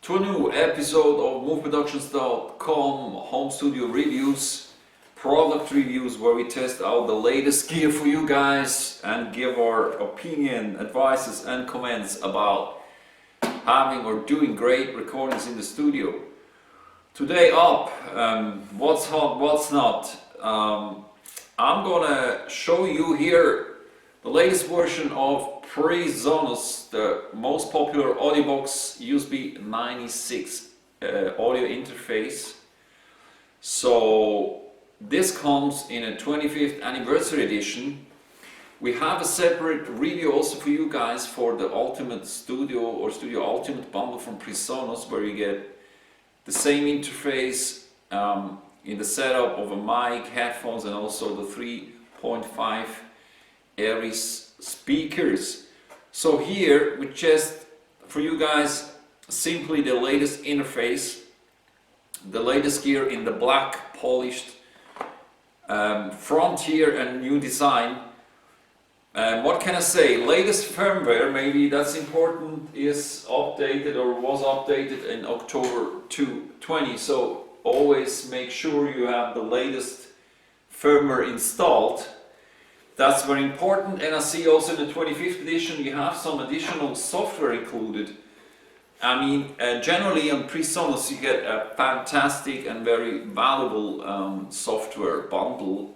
to a new episode of MoveProductions.com home studio reviews, product reviews, where we test out the latest gear for you guys and give our opinion, advices and comments about having or doing great recordings in the studio. Today up, what's hot, what's not. I'm gonna show you here the latest version of PRESONUS, the most popular AUDIOBOX USB96 audio interface. So this comes in a 25th anniversary edition. We have a separate review also for you guys for the Ultimate Studio or Studio Ultimate bundle from PRESONUS, where you get the same interface in the setup of a mic, headphones, and also the 3.5 Aries speakers. So here we just for you guys simply the latest interface, the latest gear in the black polished frontier and new design. What can I say? Latest firmware, maybe that's important, is updated or was updated in October 2020. So always make sure you have the latest firmware installed. That's very important. And I see also in the 25th edition you have some additional software included. I mean, generally on PRESONUS you get a fantastic and very valuable software bundle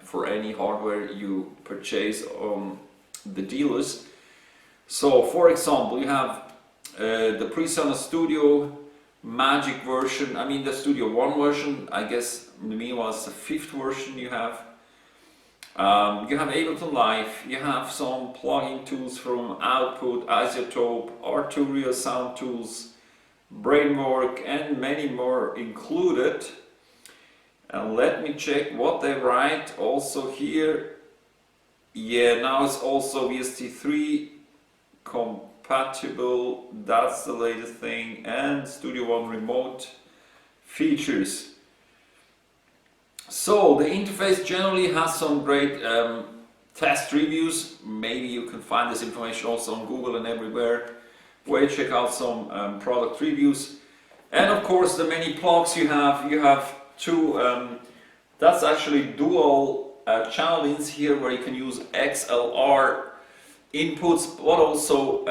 for any hardware you purchase on the dealers. So for example, you have the PRESONUS Studio Magic version, I mean the Studio One version, I guess meanwhile it's the 5th version you have. You have Ableton Live, you have some plugin tools from Output, Isotope, Arturia sound tools, Brainwork, and many more included. And let me check what they write also here. Yeah, now it's also VST3 compatible, that's the latest thing, and Studio One remote features. So the interface generally has some great test reviews. Maybe you can find this information also on Google and everywhere where you check out some product reviews. And of course the many plugs you have two, that's actually dual channel ins here where you can use XLR inputs, but also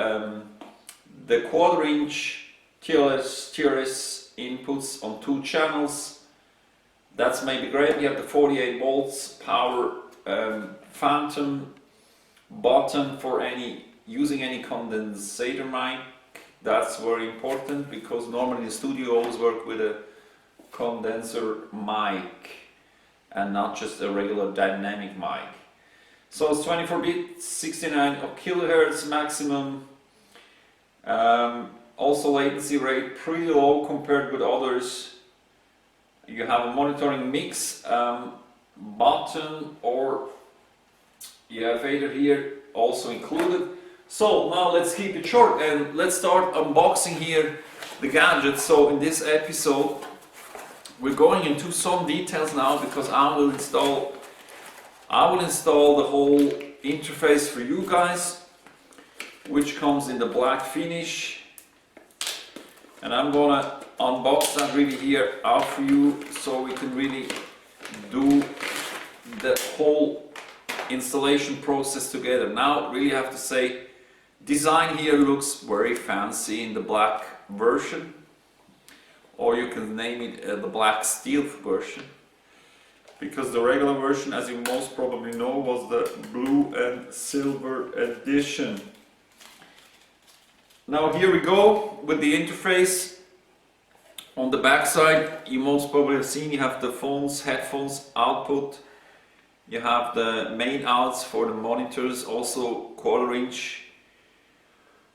the 1/4 inch TRS inputs on 2 channels. That's maybe great. We have the 48 volts power phantom button for using any condensator mic. That's very important because normally the studio always work with a condenser mic and not just a regular dynamic mic. So it's 24-bit, 69 kilohertz maximum. Also latency rate pretty low compared with others. You have a monitoring mix button, or you have fader here also included. So now let's keep it short and let's start unboxing here the gadget. So in this episode we're going into some details now because I will install the whole interface for you guys, which comes in the black finish, and I'm gonna unbox that really here out for you so we can really do the whole installation process together. Now really have to say, design here looks very fancy in the black version, or you can name it the black steel version, because the regular version, as you most probably know, was the blue and silver edition. Now here we go with the interface. On the back side, you most probably have seen, you have the phones, headphones output, you have the main outs for the monitors, also 1/4 inch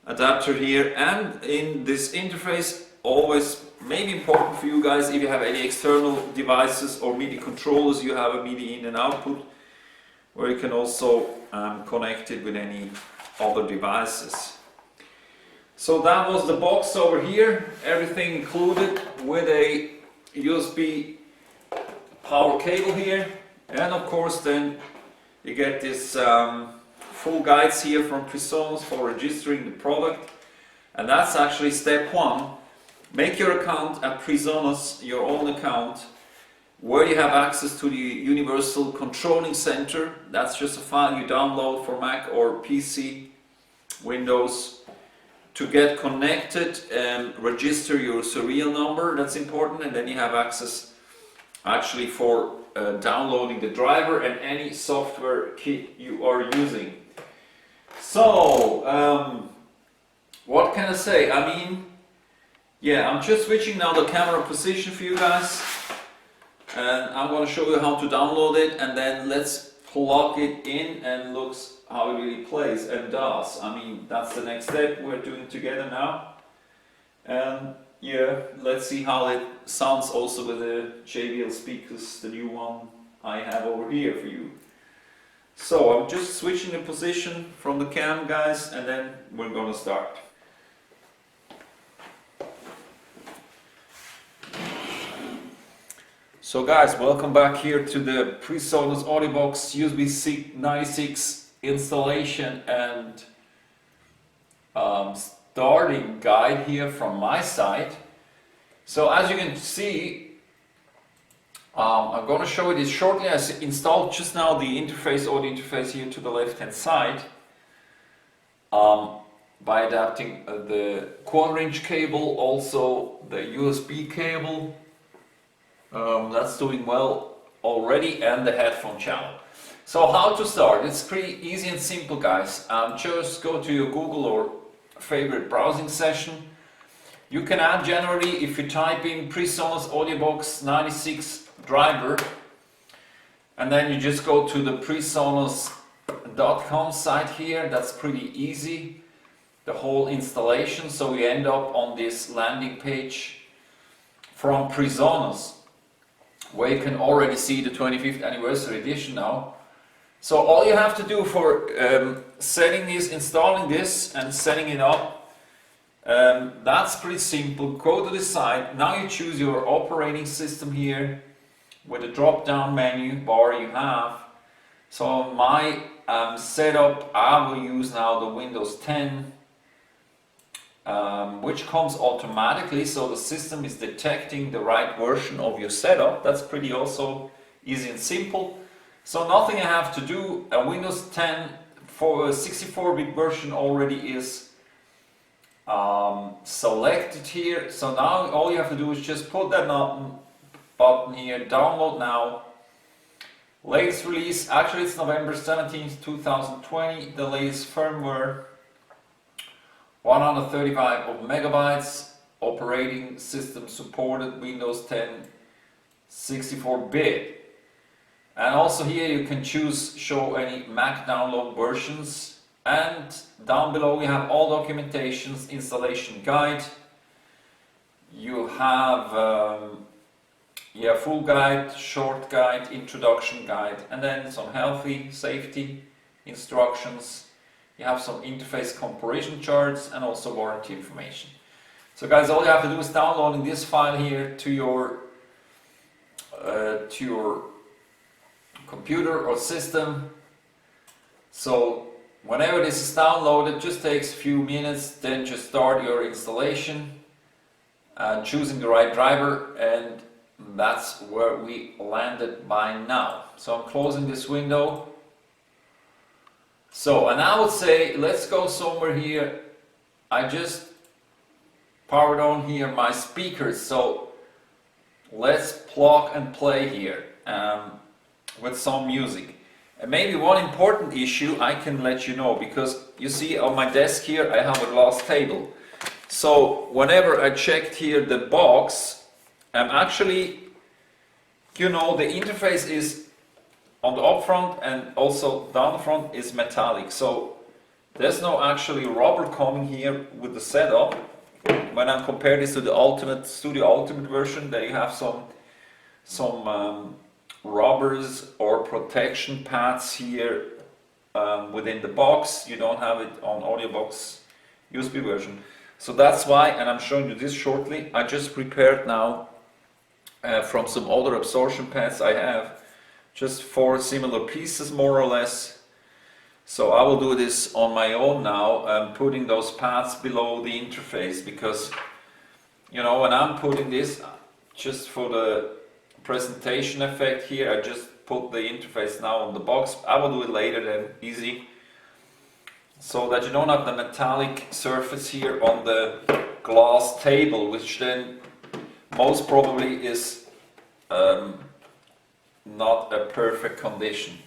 adapter here. And in this interface, always maybe important for you guys, if you have any external devices or MIDI controllers, you have a MIDI in and output where you can also connect it with any other devices. So that was the box over here, everything included with a USB power cable here, and of course then you get this full guides here from PRESONUS for registering the product, and that's actually step 1. make your account at PRESONUS, your own account, where you have access to the Universal Controlling Center. That's just a file you download for Mac or PC, Windows. To get connected and register your serial number, that's important, and then you have access actually for downloading the driver and any software kit you are using. So, what can I say? I mean, yeah, I'm just switching now the camera position for you guys, and I'm going to show you how to download it, and then let's plug it in and looks how it really plays and does. I mean, that's the next step we're doing together now. And yeah, let's see how it sounds also with the JBL speakers, the new one I have over here for you. So I'm just switching the position from the cam, guys, and then we're gonna start. So guys, welcome back here to the PRESONUS AUDIOBOX USB96 installation and starting guide here from my side. So as you can see, I'm going to show you this shortly. I installed just now the interface, audio interface here to the left hand side by adapting the 1/4" cable, also the USB cable. That's doing well already, and the headphone channel. So how to start? It's pretty easy and simple, guys. Just go to your Google or favorite browsing session. You can add generally, if you type in PRESONUS AUDIOBOX 96 driver, and then you just go to the presonus.com site here. That's pretty easy, the whole installation. So you end up on this landing page from PRESONUS, where you can already see the 25th anniversary edition now. So all you have to do for setting this, installing this and setting it up, that's pretty simple. Go to the site. Now you choose your operating system here with the drop down menu bar you have. So my setup, I will use now the Windows 10, which comes automatically, so the system is detecting the right version of your setup. That's pretty also easy and simple. So nothing I have to do. A Windows 10 for a 64-bit version already is selected here. So now all you have to do is just put that button here, download now. Latest release, actually it's November 17th, 2020, the latest firmware, 135 megabytes, operating system supported, Windows 10 64-bit. And also here you can choose show any Mac download versions, and down below we have all documentations, installation guide. You have full guide, short guide, introduction guide, and then some healthy safety instructions. You have some interface comparison charts and also warranty information. So guys, all you have to do is downloading this file here to your computer or system. So whenever this is downloaded, just takes a few minutes, then just start your installation, choosing the right driver, and that's where we landed by now. So I'm closing this window. So, and I would say let's go somewhere here. I just powered on here my speakers, so let's plug and play here with some music. And maybe one important issue I can let you know, because you see on my desk here I have a glass table. So whenever I checked here the box, actually, you know, the interface is on the up front and also down the front is metallic. So there's no actually rubber coming here with the setup. When I compare this to the Studio Ultimate version, they have some rubbers or protection pads here within the box. You don't have it on AUDIOBOX USB version. So that's why, and I'm showing you this shortly, I just prepared now from some other absorption pads I have, just 4 similar pieces more or less. So I will do this on my own now, putting those pads below the interface, because you know, when I'm putting this just for the presentation effect here, I just put the interface now on the box. I will do it later then, easy. So that you don't have the metallic surface here on the glass table, which then most probably is not a perfect condition.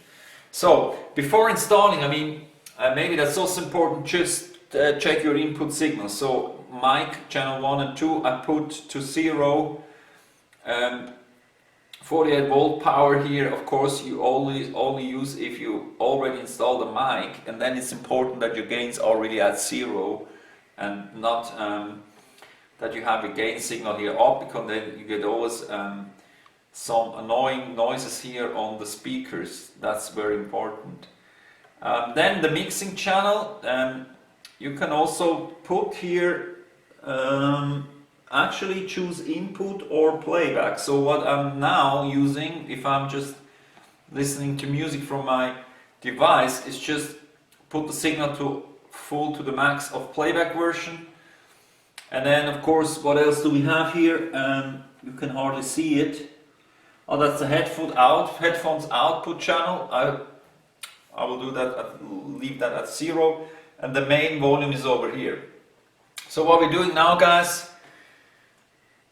So before installing, I mean, maybe that's also important, just check your input signals. So mic channel 1 and 2 I put to 0. 48 volt power here, of course you only use if you already installed the mic, and then it's important that your gains are already at 0 and not that you have a gain signal here up, because then you get always some annoying noises here on the speakers. That's very important. Then the mixing channel, you can also put here actually choose input or playback. So what I'm now using, if I'm just listening to music from my device, is just put the signal to full to the max of playback version. And then of course, what else do we have here? You can hardly see it. Oh, that's the headphones output channel. I will do that, leave that at 0, and the main volume is over here. So what we're doing now, guys,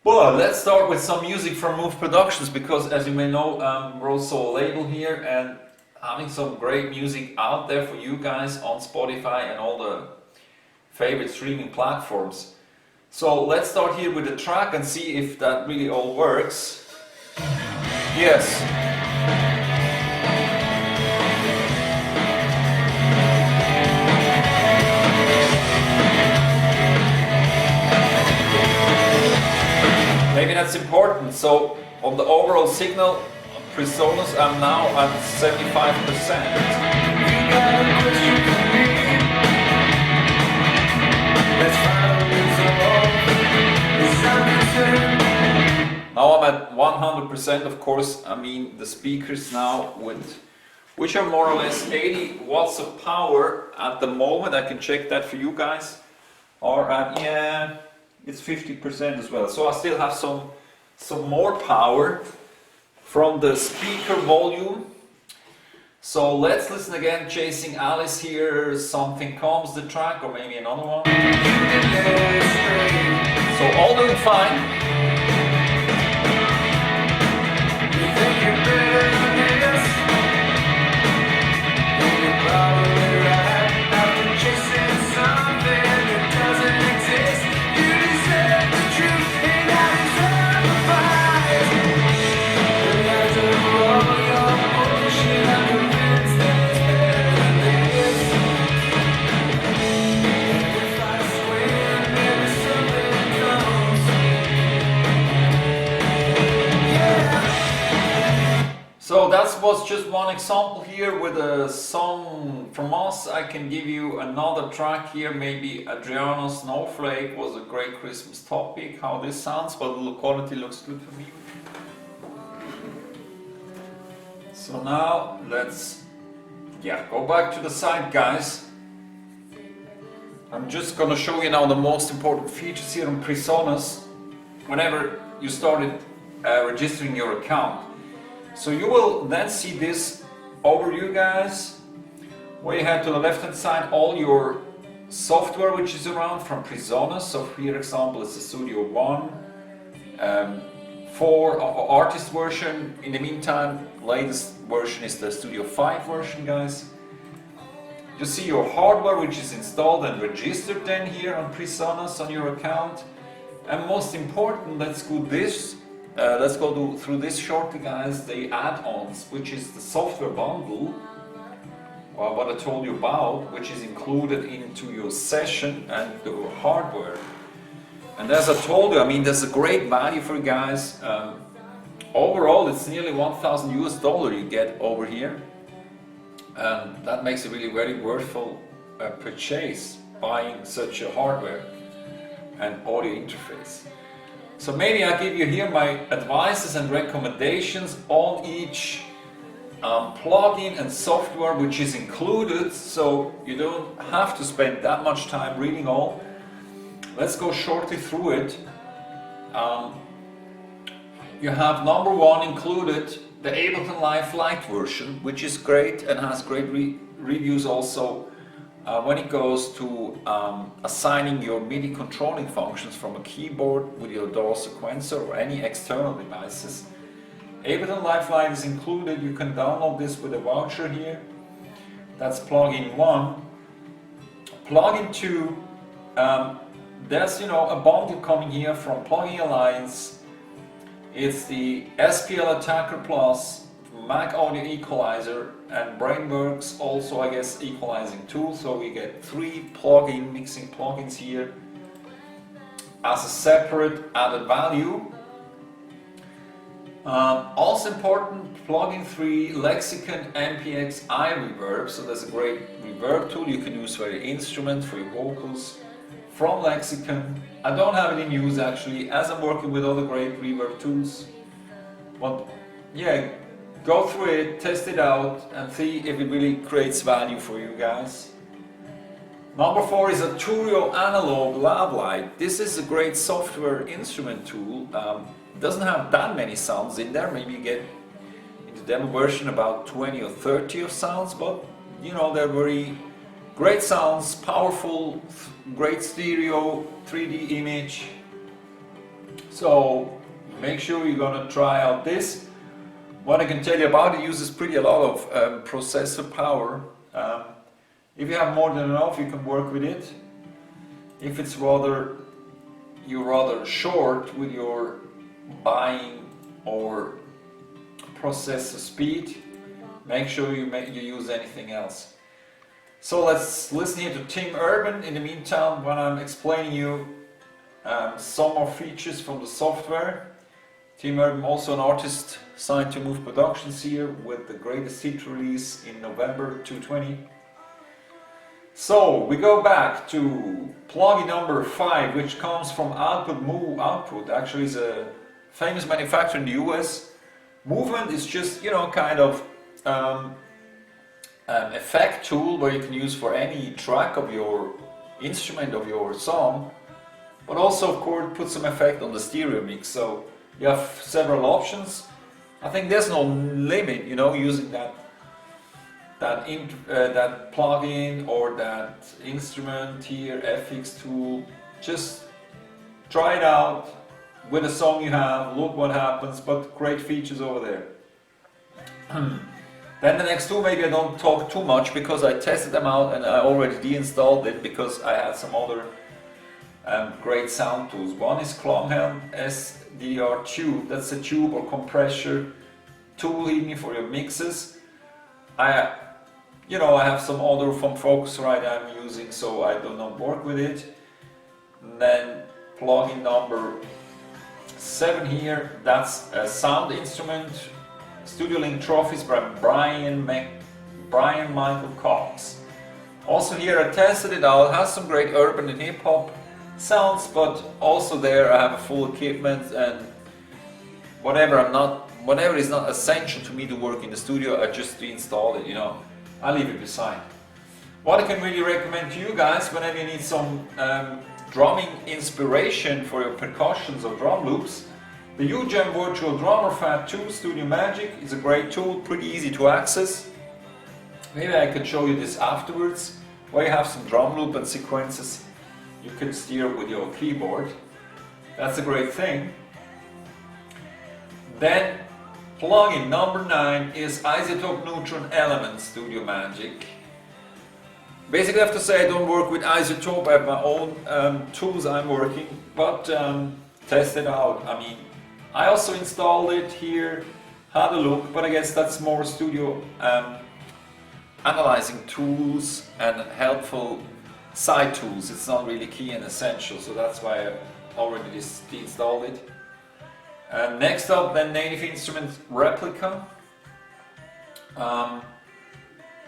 well, let's start with some music from Move Productions, because as you may know, we're also a label here and having some great music out there for you guys on Spotify and all the favorite streaming platforms. So let's start here with the track and see if that really all works. Yes. Maybe that's important. So on the overall signal, PRESONUS, I'm now at 75%. Now I'm at 100%, of course. I mean the speakers now, which are more or less 80 watts of power at the moment, I can check that for you guys, are at, yeah, it's 50% as well. So I still have some more power from the speaker volume. So let's listen again, Chasing Alice here, Something Comes, the track, or maybe another one. So all doing fine. So that was just one example here with a song from us. I can give you another track here, maybe Adriano Snowflake was a great Christmas topic, how this sounds, but the quality looks good for me. So now let's go back to the side, guys. I'm just gonna show you now the most important features here on PRESONUS whenever you started registering your account. So you will then see this overview, guys, where you have to the left hand side all your software which is around from PRESONUS. So here example is the Studio 1, 4 artist version. In the meantime, latest version is the Studio 5 version, guys. You see your hardware which is installed and registered then here on PRESONUS on your account. And most important, let's go through this shortly, guys, the add-ons, which is the software bundle, what I told you about, which is included into your session and your hardware. And as I told you, I mean, there's a great value for you guys. Overall, it's nearly $1,000 you get over here. And that makes it really very worthwhile purchase, buying such a hardware and audio interface. So maybe I give you here my advices and recommendations on each plugin and software which is included, so you don't have to spend that much time reading all. Let's go shortly through it. you have number one included the Ableton Live Lite version, which is great and has great reviews also when it goes to assigning your MIDI controlling functions from a keyboard with your DAW sequencer or any external devices. Ableton Live Lite is included. You can download this with a voucher here. That's plugin 1. Plugin 2, there's a bundle coming here from Plugin Alliance. It's the SPL Attacker Plus, Mac Audio Equalizer, and Brainworks also, I guess, equalizing tool. So we get 3 mixing plugins here as a separate added value. Also important, plugin 3, Lexicon MPX iReverb. So that's a great reverb tool you can use for your instrument, for your vocals from Lexicon. I don't have it in use actually, as I'm working with other great reverb tools. But yeah, go through it, test it out, and see if it really creates value for you guys. Number 4 is Arturio Analog Lav Lite. This is a great software instrument tool. Doesn't have that many sounds in there. Maybe you get in the demo version about 20 or 30 of sounds, but they're very great sounds, powerful, great stereo, 3D image. So make sure you're gonna try out this. What I can tell you about it, uses a lot of processor power. If you have more than enough, you can work with it. If it's you're rather short with your buying or processor speed, make sure you use anything else. So let's listen here to Tim Urban in the meantime when I'm explaining you some more features from the software. Tim Urban, also an artist signed to Move Productions here with the greatest hit release in November 2020. So we go back to plugin number 5, which comes from Output Move. Output actually is a famous manufacturer in the US. Movement is just kind of an effect tool where you can use for any track of your instrument, of your song, but also of course put some effect on the stereo mix. So you have several options. I think there's no limit, using that plugin or that instrument here, FX tool. Just try it out with a song you have, look what happens, but great features over there. Then the next two, maybe I don't talk too much because I tested them out and I already deinstalled it because I had some other great sound tools. One is Klanghelm SDR Tube. That's a tube or compressor tool even for your mixes. I have some other from Focusrite I'm using, so I do not work with it. And then plugin number 7 here, that's a sound instrument, Studio Link Trophies by Brian Michael Cox. Also here I tested it out, it has some great urban and hip hop sounds, but also there I have a full equipment and whatever is not essential to me to work in the studio, I just install it, I leave it beside. What I can really recommend to you guys whenever you need some drumming inspiration for your percussions or drum loops, the UJam Virtual Drummer Fat 2 Studio Magic is a great tool, pretty easy to access. Maybe I could show you this afterwards, where you have some drum loop and sequences you can steer with your keyboard. That's a great thing. Then plugin number 9 is Isotope Neutron Element Studio Magic. Basically I have to say I don't work with Isotope, I have my own tools I'm working, but test it out. I also installed it here, had a look, but I guess that's more studio analyzing tools and helpful side tools. It's not really key and essential, so that's why I already installed it. Next up, then Native Instruments Replica.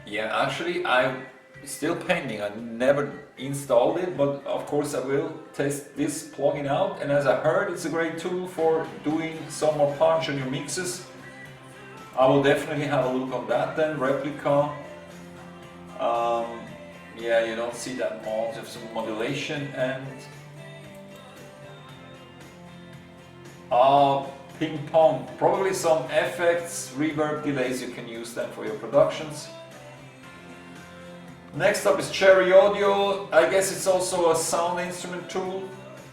Actually I'm still pending. I never installed it, but of course I will test this plugin out, and as I heard it's a great tool for doing some more punch on your mixes. I will definitely have a look on that then. Replica. You don't see that much of some modulation, and Ping pong, probably some effects, reverb, delays, you can use them for your productions. Next up is Cherry Audio. I guess it's also a sound instrument tool.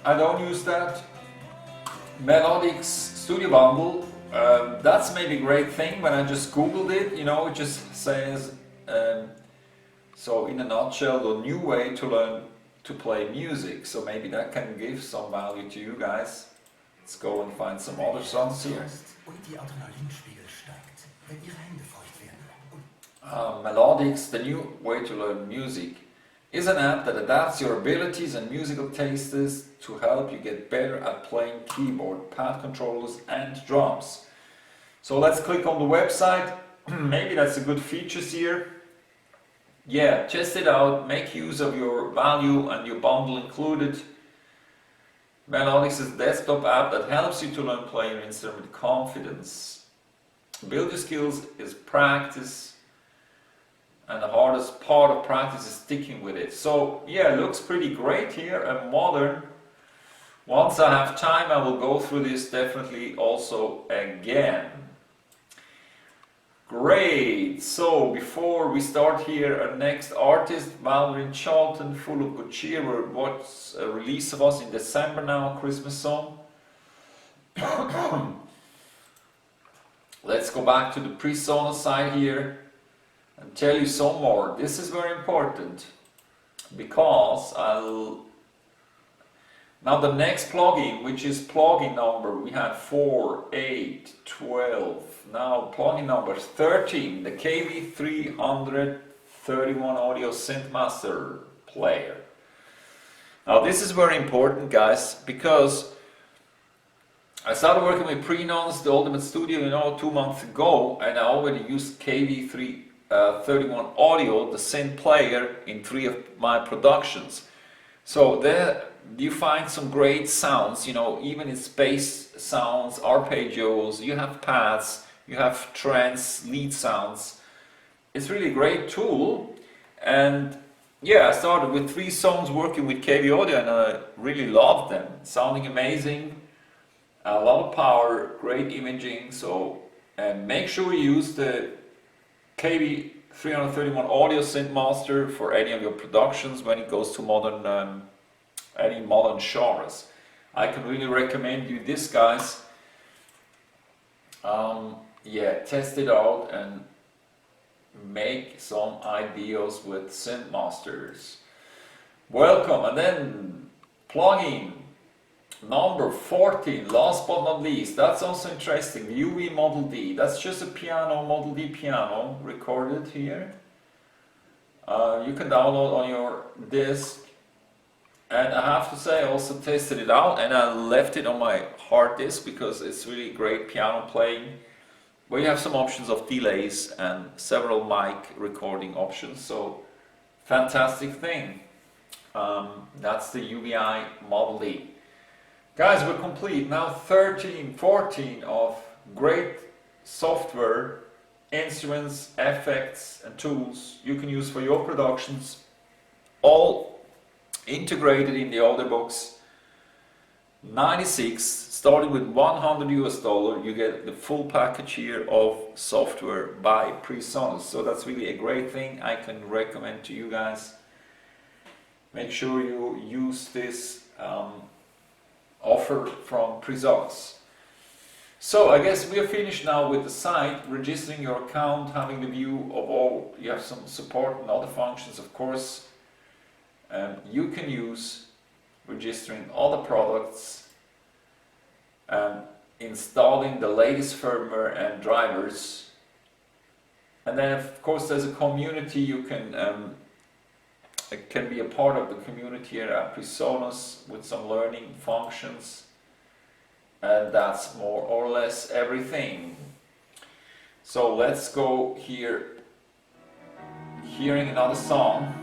I don't use that. Melodics Studio Bundle. That's maybe a great thing. When I just googled it, you know, it just says, so in a nutshell, the new way to learn to play music. So maybe that can give some value to you guys. Let's go and find some other songs here. Melodics, the new way to learn music, is an app that adapts your abilities and musical tastes to help you get better at playing keyboard, pad controllers and drums. So let's click on the website. Maybe that's a good feature here. Yeah, test it out, make use of your value and your bundle included. Melodics is a desktop app that helps you to learn play your instrument with confidence. Build your skills is practice. And the hardest part of practice is sticking with it. So yeah, it looks pretty great here and modern. Once I have time, I will go through this definitely also again. Great! So before we start here, our next artist, Valerie Charlton, Full of Good Cheer, what's a release of us in December now, Christmas song. Let's go back to the PRESONUS side here and tell you some more. This is very important because now the next plugin, which is plugin number, we had 4, 8, 12, now plugin number 13, the KV331 Audio Synthmaster player. Now this is very important, guys, because I started working with PRESONUS, the Ultimate Studio, you know, 2 months ago, and I already used KV331 Audio, the synth player, in 3 of my productions. So there you find some great sounds, you know, even in space sounds, arpeggios, you have pads, you have trance, lead sounds. It's really a great tool. And yeah, I started with 3 songs working with KV Audio and I really loved them. Sounding amazing, a lot of power, great imaging. So make sure you use the KV331 Audio Synthmaster for any of your productions when it goes to modern, any modern genres. I can really recommend you this, guys. Yeah, test it out and make some ideas with Synthmasters. Welcome. And then plugin number 14, last but not least, that's also interesting, the UV Model D. That's just a piano, Model D piano, recorded here. You can download on your disc. And I have to say, I also tested it out and I left it on my hard disk because it's really great piano playing. But you have some options of delays and several mic recording options, so fantastic thing. That's the UVI Model D. Guys, we're complete. Now 13, 14 of great software, instruments, effects and tools you can use for your productions, all integrated in the AUDIOBOX 96, starting with $100 US. You get the full package here of software by PRESONUS. So that's really a great thing I can recommend to you guys. Make sure you use this offer from PRESONUS. So I guess we are finished now with the site, registering your account, having the view of all. You have some support and other functions, of course. You can use registering all the products, installing the latest firmware and drivers, and then of course there's a community. You can be a part of the community here at PRESONUS with some learning functions, and that's more or less everything. So let's go here, hearing another song.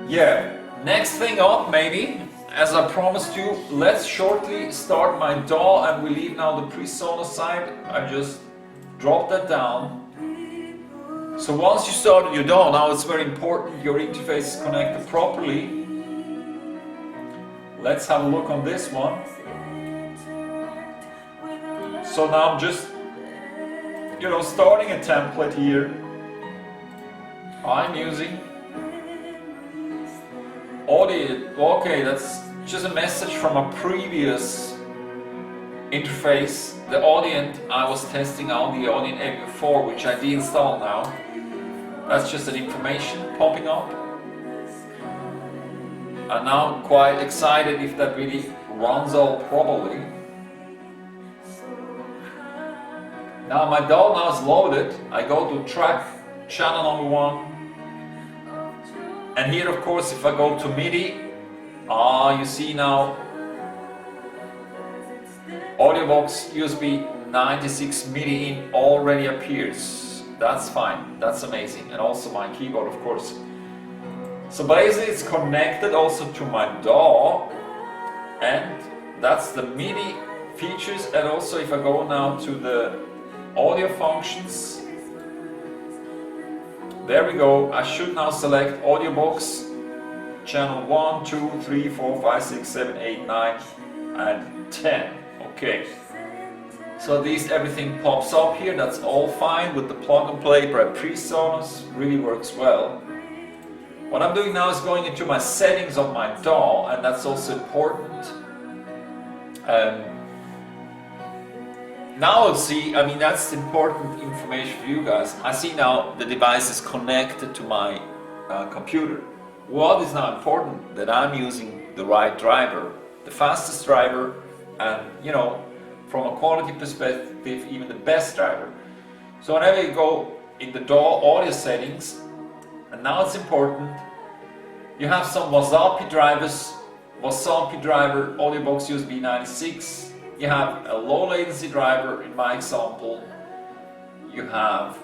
Yeah, next thing up, maybe, as I promised you, let's shortly start my DAW, and we leave now the PRESONUS side. I just dropped that down. So once you started your DAW, now it's very important your interface is connected properly. Let's have a look on this one. So now I'm just, starting a template here. I'm using audio. Okay, that's just a message from a previous interface. The Audient I was testing out, the AUDIOINTERFACE 4, which I deinstall now. That's just an information popping up. And now I'm quite excited if that really runs all properly. Now my DAW now is loaded. I go to track channel number 1. And here of course if I go to MIDI, you see now AUDIOBOX USB96 MIDI in already appears. That's fine, that's amazing. And also my keyboard of course. So basically it's connected also to my DAW, and that's the MIDI features. And also if I go now to the audio functions, there we go. I should now select AUDIOBOX channel 1, 2, 3, 4, 5, 6, 7, 8, 9 and 10. Okay. So everything pops up here. That's all fine with the plug and play by PRESONUS. Really works well. What I'm doing now is going into my settings of my DAW, and that's also important. Now I'll see, that's important information for you guys. I see now the device is connected to my computer. What is now important? That I'm using the right driver, the fastest driver, and from a quality perspective, even the best driver. So whenever you go in the DAW audio settings, and now it's important, you have some Wasapi drivers, Wasapi driver, AUDIOBOX USB96. You have a low latency driver in my example. You have,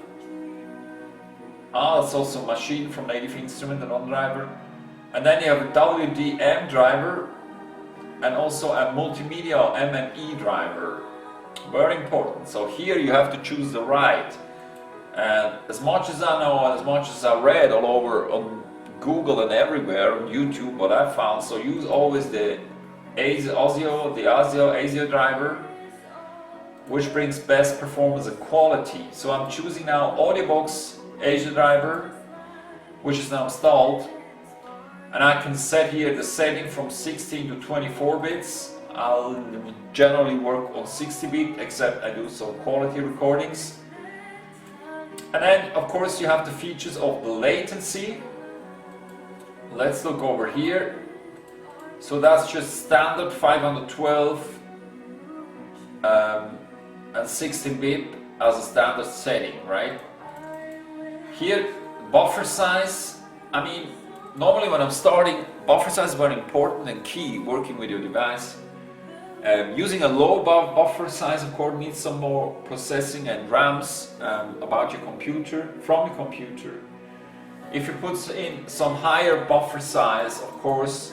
that's also a machine from Native Instrument, a non-driver. And then you have a WDM driver and also a multimedia MME driver. Very important. So here you have to choose the right. And as much as I know, and as much as I read all over on Google and everywhere, on YouTube, what I found, so use always the ASIO driver, which brings best performance and quality. So I'm choosing now AUDIOBOX ASIO driver, which is now installed. And I can set here the setting from 16 to 24 bits. I'll generally work on 60-bit, except I do some quality recordings. And then, of course, you have the features of the latency. Let's look over here. So that's just standard 512 and 16-bit as a standard setting, right? Here, buffer size. Normally when I'm starting, buffer size is very important and key working with your device. Using a low buffer size, of course, needs some more processing and RAMs about your computer, from your computer. If you put in some higher buffer size, of course,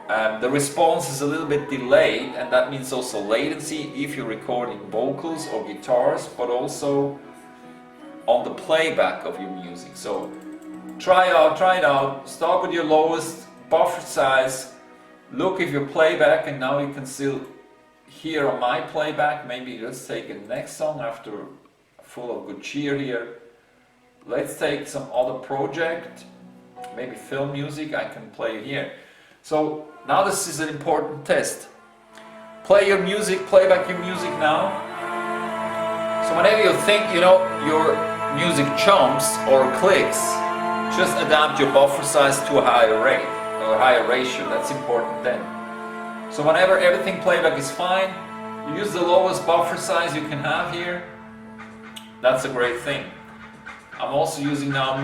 the response is a little bit delayed, and that means also latency if you're recording vocals or guitars, but also on the playback of your music. So try it out, start with your lowest buffer size. Look if your playback, and now you can still hear on my playback. Maybe let's take a next song after full of good cheer here. Let's take some other project, maybe film music. I can play here. So now this is an important test. Play your music, playback your music now. So whenever you think your music jumps or clicks, just adapt your buffer size to a higher rate. Or higher ratio, that's important then. So whenever everything playback is fine, you use the lowest buffer size you can have here. That's a great thing. I'm also using now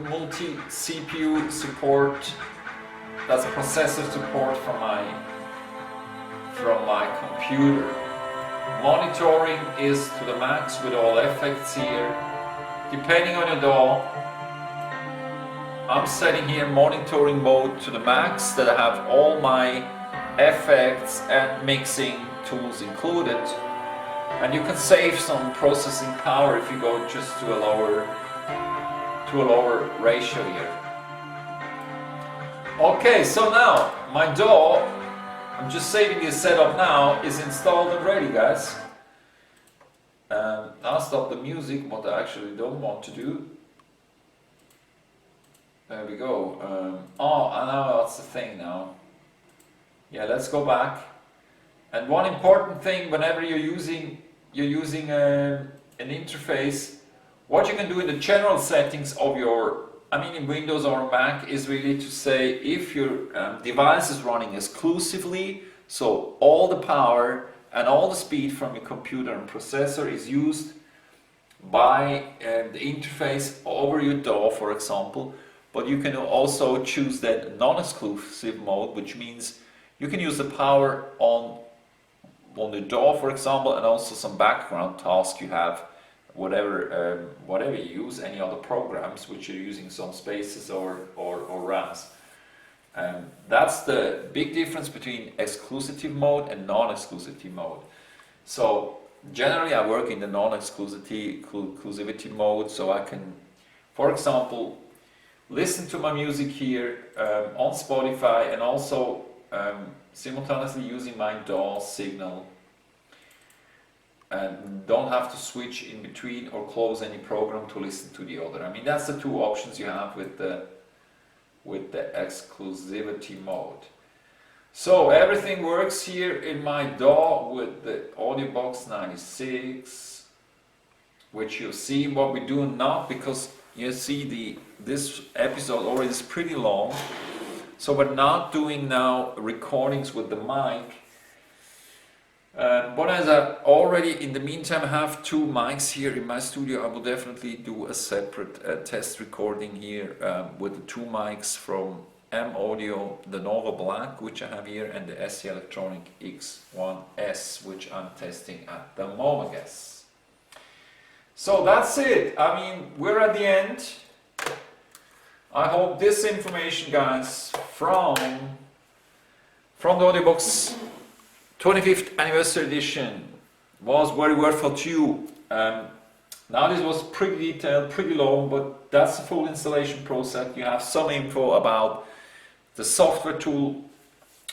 multi-CPU support. That's processor support from my computer. Monitoring is to the max with all effects here. Depending on your DAW, I'm setting here monitoring mode to the max, that I have all my effects and mixing tools included. And you can save some processing power if you go just to a lower ratio here. Okay, so now my DAW I'm just saving this setup now. Is installed and ready, guys. I'll stop the music, what I actually don't want to do. There we go. Oh, I know that's the thing now. Yeah, let's go back. And one important thing, whenever you're using an interface, what you can do in the general settings of your, in Windows or Mac, is really to say if your device is running exclusively, so all the power and all the speed from your computer and processor is used by the interface over your DAW, for example. But you can also choose that non-exclusive mode, which means you can use the power on the DAW, for example, and also some background tasks you have, whatever you use, any other programs which you're using some spaces or RAMs. That's the big difference between exclusive mode and non-exclusive mode. So generally I work in the non-exclusivity mode, so I can, for example, listen to my music here on Spotify and also simultaneously using my DAW signal, and don't have to switch in between or close any program to listen to the other. That's the two options you have with the exclusivity mode. So everything works here in my DAW with the AUDIOBOX 96, which you'll see what we're doing now, because you see this episode already is pretty long. So we're not doing now recordings with the mic. But as I already in the meantime have two mics here in my studio, I will definitely do a separate test recording here with the two mics from M-Audio, the Nova Black, which I have here, and the SE Electronic X1S, which I'm testing at the moment, guys. So that's it. We're at the end. I hope this information, guys, from the AUDIOBOX 25th anniversary edition was very worthwhile to you. Now this was pretty detailed, pretty long, but that's the full installation process. You have some info about the software tool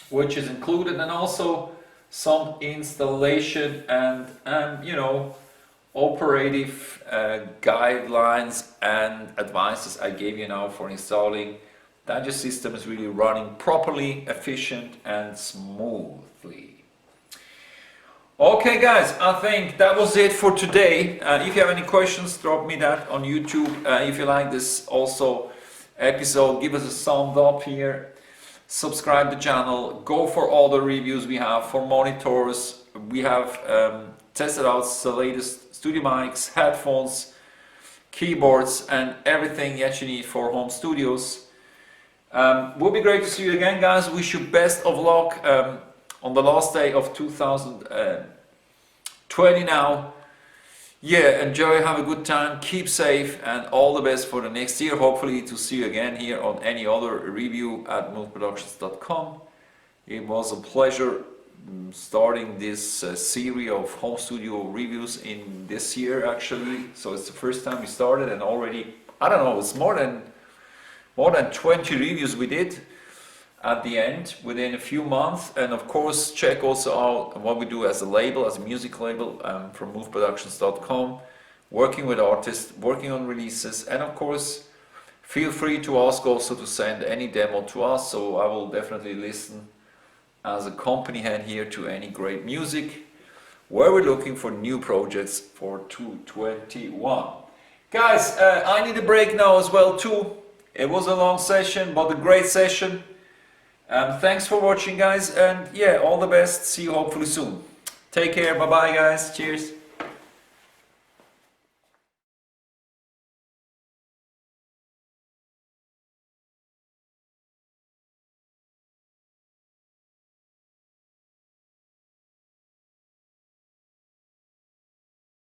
which is included, and also some installation and operative guidelines and advices I gave you now for installing that your system is really running properly, efficient and smoothly. Okay guys, I think that was it for today. If you have any questions, drop me that on YouTube. If you like this also episode, give us a thumbs up here. Subscribe to the channel. Go for all the reviews we have for monitors. We have tested out the latest studio mics, headphones, keyboards and everything that you need for home studios. Would be great to see you again, guys. Wish you best of luck on the last day of 2020 now. Yeah, enjoy, have a good time, keep safe, and all the best for the next year. Hopefully to see you again here on any other review at moveproductions.com. It was a pleasure starting this series of home studio reviews in this year, actually. So it's the first time we started, and already, I don't know, it's more than 20 reviews we did at the end within a few months. And of course check also out what we do as a label, as a music label, from moveproductions.com, working with artists, working on releases, and of course feel free to ask also to send any demo to us, so I will definitely listen as a company hand here to any great music where we're looking for new projects for 2021. Guys, I need a break now as well too. It was a long session, but a great session. Thanks for watching, guys, and yeah, all the best. See you hopefully soon. Take care. Bye bye, guys. Cheers.